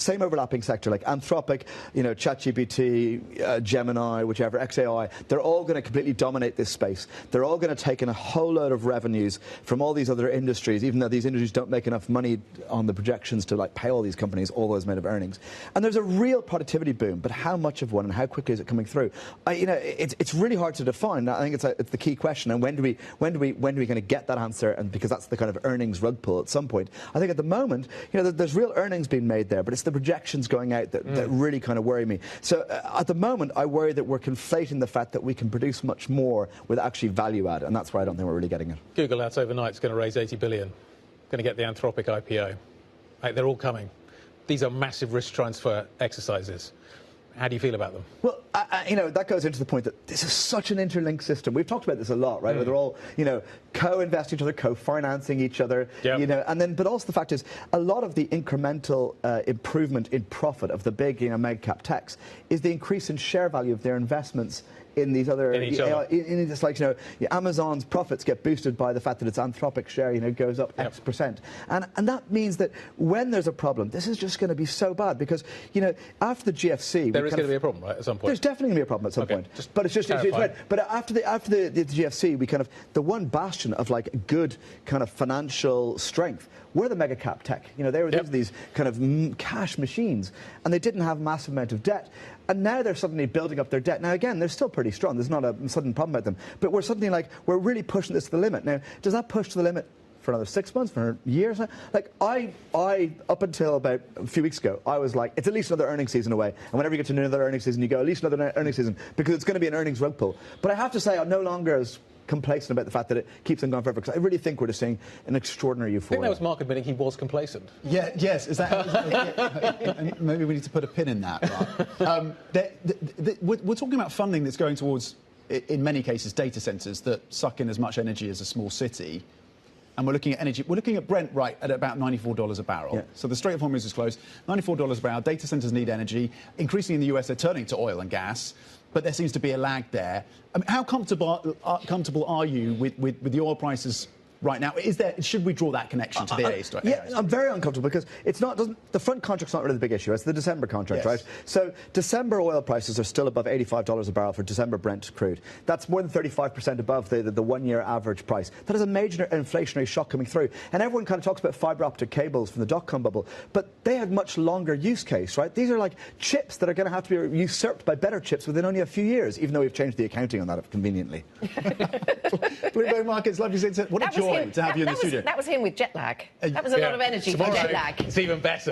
same overlapping sector, like Anthropic, ChatGPT, Gemini, whichever, XAI, they're all going to completely dominate this space. They're all going to take in a whole load of revenues from all these other industries, even though these industries don't make enough money on the projections to pay all these companies all those amount of earnings. And there's a real productivity boom, but how much of one and how quickly is it coming through? It's really hard to define. I think it's the key question. And when are we going to get that answer? And because that's the kind of earnings rug pull at some point. I think at the moment, there's real earnings being made there, but it's the projections going out that really kind of worry me. So at the moment, I worry that we're conflating the fact that we can produce much more with actually value add, and that's where I don't think we're really getting it. Google out overnight is going to raise 80 billion, going to get the Anthropic IPO. They're all coming. These are massive risk transfer exercises. How do you feel about them? Well, that goes into the point that this is such an interlinked system. We've talked about this a lot, right? Where they're all, co-investing each other, co-financing each other, but also the fact is a lot of the incremental improvement in profit of the big, mega cap techs is the increase in share value of their investments in these other, Amazon's profits get boosted by the fact that its Anthropic share, goes up X%. And that means that when there's a problem, this is just going to be so bad because, after the GFC... There is going to be a problem, right, at some point? There's definitely going to be a problem at some point. But it's just... But after the GFC, we kind of... The one bastion of, good kind of financial strength were the mega cap tech. They were these kind of cash machines, and they didn't have a massive amount of debt. And now they're suddenly building up their debt. Now, again, they're still pretty strong. There's not a sudden problem about them. But we're suddenly we're really pushing this to the limit. Now, does that push to the limit for another 6 months, for years? I up until about a few weeks ago, I was like, it's at least another earnings season away. And whenever you get to another earnings season, you go, at least another earnings season, because it's going to be an earnings rug pull. But I have to say, I'm no longer as complacent about the fact that it keeps on going forever, because I really think we're just seeing an extraordinary euphoria. I think that was Mark admitting he was complacent. Yes. Is that maybe we need to put a pin in that. Right? We're talking about funding that's going towards, in many cases, data centres that suck in as much energy as a small city. And we're looking at energy. We're looking at Brent right at about $94 a barrel. Yeah. So the Strait of Hormuz is closed. $94 a barrel. Data centres need energy. Increasingly in the US, they're turning to oil and gas. But there seems to be a lag there. How comfortable are you with the oil prices right now? Should we draw that connection to the AI story? Yeah, I'm very uncomfortable because it's not. The front contract's not really the big issue. It's the December contract, right? So December oil prices are still above $85 a barrel for December Brent crude. That's more than 35% above the 1 year average price. That is a major inflationary shock coming through. And everyone kind of talks about fibre optic cables from the dot-com bubble, but they have much longer use case, right? These are chips that are going to have to be usurped by better chips within only a few years, even though we've changed the accounting on that conveniently. Bloomberg Markets, lovely to see you. What a joy to have you in the studio. That was him with jet lag. That was a lot of energy for jet lag. It's even better.